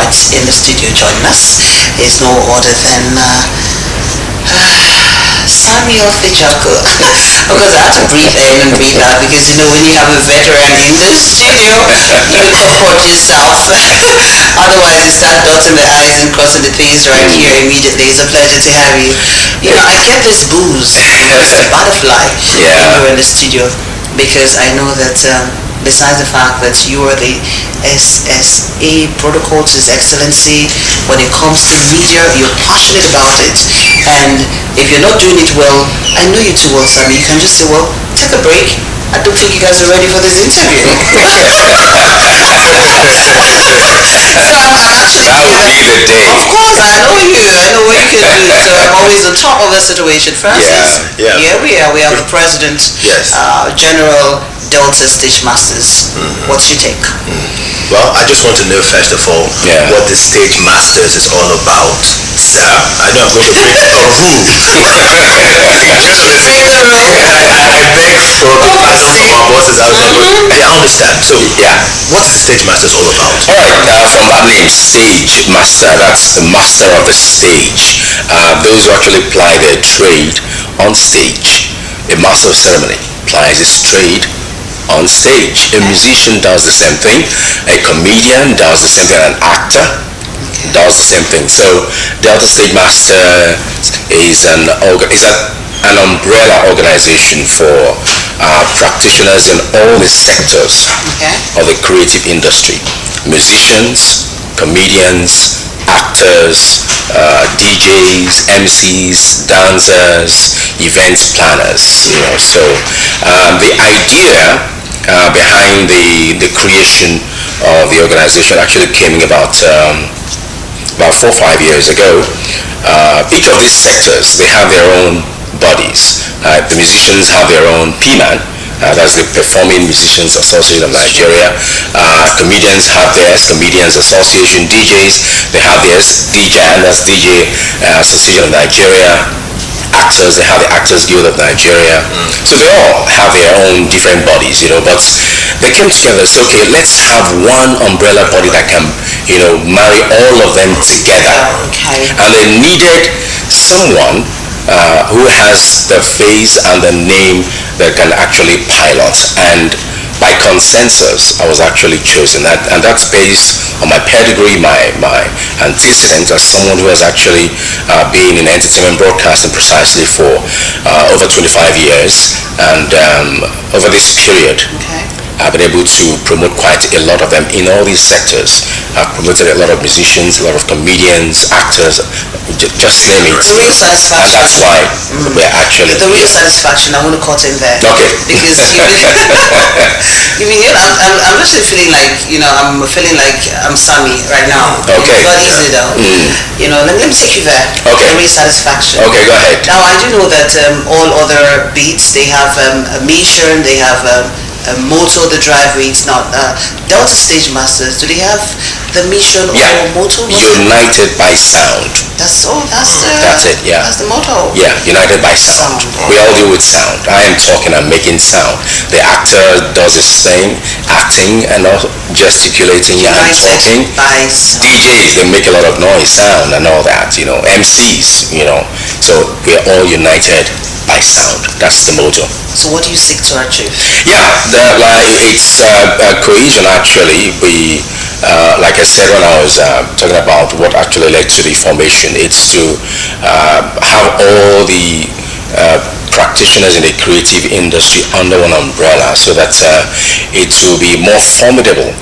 right in the studio joining us is no other than Samuel Fejokwu. Of course, I have to breathe in and breathe out because when you have a veteran in the studio, you comport yourself. Otherwise, you start dotting the I's and crossing the T's right here immediately. It's a pleasure to have you. I get this booze, this butterfly when you're in the studio because I know that besides the fact that you are the SSA protocol to His Excellency, when it comes to media, you're passionate about it. And if you're not doing it well, I know you too well, Sammy. You can just say, well, take a break. I don't think you guys are ready for this interview. So I'm actually... That would be the day. Of course, I know you. I know what you can do. So I'm always on top of the situation. Francis, here we are. We have the President, General Delta Stagemasters. What's your take? Well, I just want to know first of all what the Stagemasters is all about. I know I'm going to break the law. I beg for the pardon from our bosses out there, but I understand. So, what is Stagemasters all about? Alright, from that name, Stage Master, that's the master of the stage. Those who actually ply their trade on stage. A master of ceremony plies his trade on stage. A musician does the same thing. A comedian does the same thing. An actor does the same thing. So Delta Stage Master is an umbrella organization for practitioners in all the sectors of the creative industry. Musicians, comedians, actors, DJs, MCs, dancers, event planners. So the idea behind the creation of the organization actually came about 4 or 5 years ago. Each of these sectors, they have their own bodies. The musicians have their own PMAN, that's the Performing Musicians Association of Nigeria. Comedians have theirs, Comedians Association. DJs, they have theirs, DJAN, that's DJ Association of Nigeria. Actors, they have the Actors Guild of Nigeria. So they all have their own different bodies, but they came together and said, okay, let's have one umbrella body that can, marry all of them together. And they needed someone who has the face and the name that can actually pilot. And by consensus, I was actually chosen. And that's based on my pedigree, my antecedents as someone who has actually been in entertainment broadcasting precisely for over 25 years. And over this period, I've been able to promote quite a lot of them in all these sectors. I've promoted a lot of musicians, a lot of comedians, actors, just name it. The real satisfaction. And that's why we're actually the real satisfaction. I want to cut in there. Okay. Because I'm actually feeling like I'm feeling like I'm Sammy right now. Okay. Not easy though. Let me take you there. Okay. The real satisfaction. Okay, go ahead. Now I do know that all other beats they have a mission, they have a motto, the drive reads. Now Delta Stage Masters, do they have the mission or motto? United by sound. That's it. Yeah, that's the motto. Yeah, united by sound. We all deal with sound. I am talking and making sound. The actor does his thing, acting and also gesticulating and talking. By sound. DJs, they make a lot of noise, sound and all that. MCs. So we're all united by sound. That's the motto. So what do you seek to achieve? Yeah, it's cohesion actually. We, like I said when I was talking about what actually led to the formation, it's to have all the practitioners in the creative industry under one umbrella so that it will be more formidable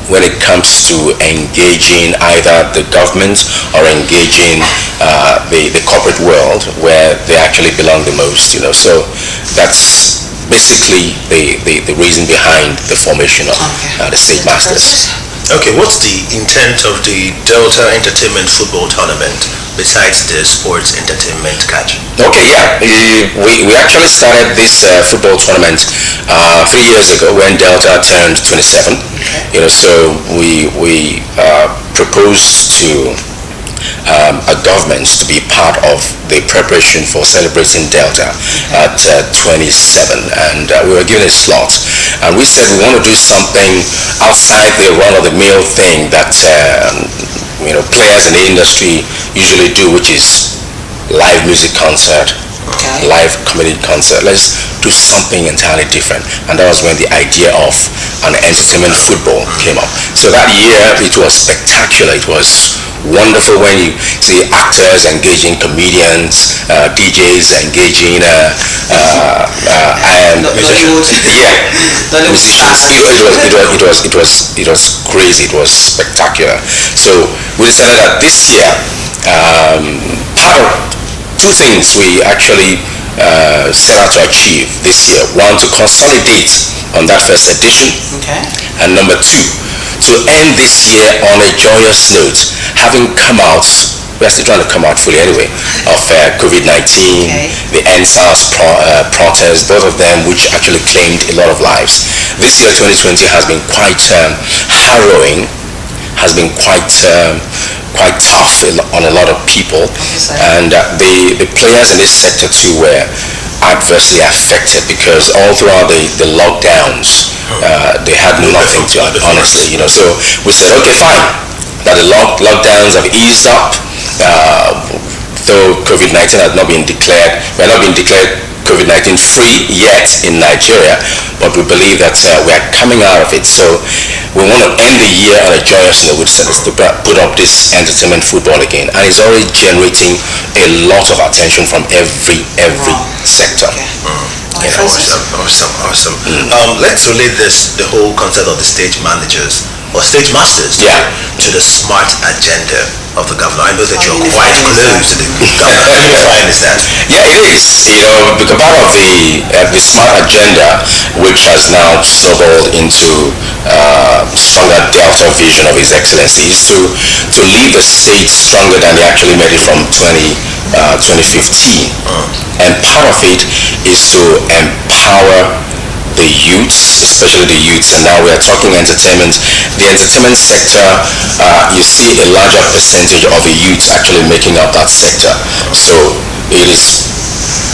when it comes to engaging either the government or engaging the corporate world where they actually belong the most. So that's basically the reason behind the formation of the Stagemasters. Okay, what's the intent of the Delta Entertainment Football Tournament besides the sports entertainment catch? Okay, we actually started this football tournament 3 years ago when Delta turned 27. So we proposed to a government to be part of the preparation for celebrating Delta at 27, and we were given a slot, and we said we want to do something outside the run-of-the-mill thing that players in the industry usually do, which is live music concert, Okay. live comedy concert. Let's do something entirely different. And that was when the idea of an entertainment football came up. So that year it was spectacular. It was wonderful when you see actors engaging comedians, DJs engaging and Nollywood. yeah, Nollywood musicians. stars. It was crazy. It was spectacular. So we decided that this year, part of two things we actually set out to achieve this year. One, to consolidate on that first edition, Okay. and number two, to end this year on a joyous note, having come out, we're still trying to come out fully anyway, of COVID-19, Okay. the NSAS protest, both of them which actually claimed a lot of lives. This year, 2020, has been quite harrowing, has been quite tough on a lot of people, and the players in this sector too were adversely affected because all throughout the lockdowns, they had nothing to, honestly, So we said, okay, fine, that the lockdowns have eased up, though COVID-19 has not been declared, we are not being declared COVID-19 free yet in Nigeria, but we believe that we are coming out of it. So we want to end the year on a joyous note. We decided to put up this entertainment football again, and it's already generating a lot of attention from every sector. Okay. Awesome. Let's relate the whole concept of the stage managers or stage masters to the smart agenda of the governor. I know that you're quite close to the governor. Unifying is that? Yeah, it is. Because part of the smart agenda, which has now snowballed into stronger Delta vision of His Excellency, is to leave the state stronger than they actually made it from 2015. And part of it is to empower the youths, especially the youths, and now we are talking entertainment. The entertainment sector, you see a larger percentage of the youths actually making up that sector. So it is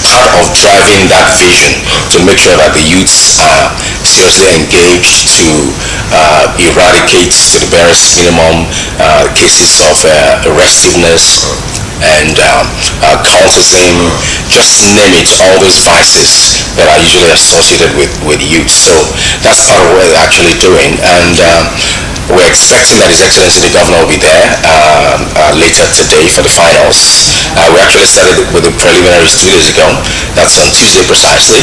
part of driving that vision to make sure that the youths are seriously engaged to eradicate to the barest minimum cases of restiveness and cultism, just name it, all those vices that are usually associated with youth. So that's part of what they're actually doing, and we're expecting that His Excellency the Governor will be there later today for the finals. We actually started with the preliminaries 2 days ago. That's on Tuesday precisely,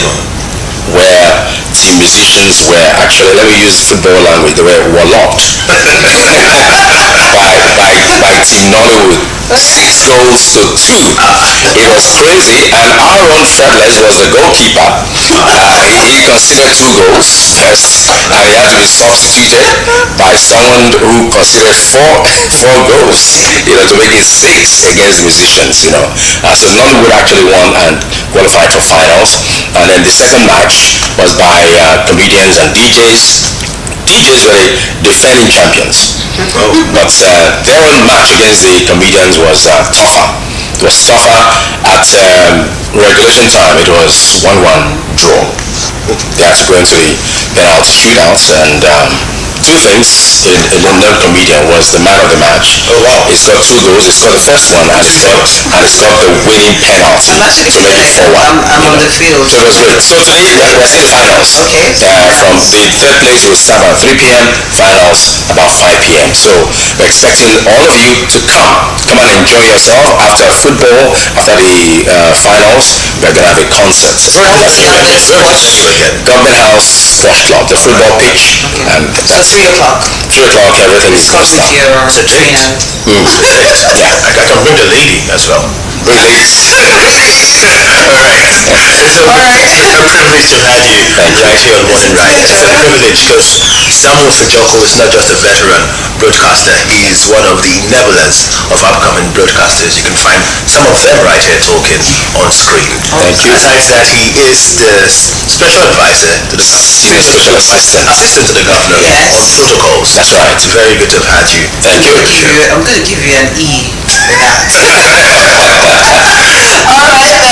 where team musicians were actually, let me use football language, they were warlocked by Team Nollywood. Goals to 2. It was crazy, and our own Fredless was the goalkeeper. He considered 2 goals first, and he had to be substituted by someone who considered four goals, to make it 6 against musicians. So Nollywood actually won and qualified for finals, and then the second match was by comedians and DJs. DJs were the defending champions, but their own match against the comedians was tougher. It was tougher. At regulation time, it was 1-1 draw. They had to go into the penalty shootouts, and 2 things in the non-comedian was the man of the match. Oh wow! He scored 2 goals. He scored the first one, and he scored the winning penalty to make it 4-1. I'm on the field. So it was great. So today we're still in finals. Okay. From the third place will start at 3 p.m. Finals about 5 p.m. So we're expecting all of you to come and enjoy yourself after football. After the finals, we're gonna have a concert. Government House Sports Club, the football pitch, and So 3 o'clock. 3 o'clock everything is gonna Discuss with start. your trainer. I can bring the lady as well. Bring ladies. It's a privilege to have you right here on Morning Rise. It's a privilege because Samuel Fejokwu is not just a veteran broadcaster, he is one of the enablers of upcoming broadcasters. You can find some of them right here talking on screen. Thank you. Aside that, he is the special advisor to the Senior special assistant. assistant to the governor on protocols. That's right. It's very good to have had you. Thank you. I'm going to give you an E for that. Alright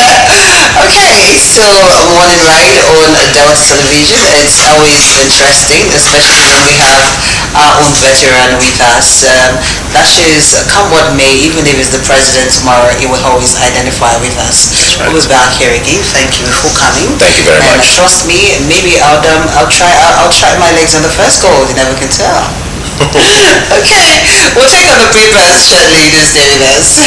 okay, so morning ride on adult television. It's always interesting, especially when we have our own veteran with us. That shows, come what may, even if it's the president tomorrow, he will always identify with us. That's right. We'll be back here again. Thank you for coming. Thank you very And much. trust me, maybe I'll try my legs on the first goal. You never can tell. Okay, we'll take on the break shortly. Just stay with us.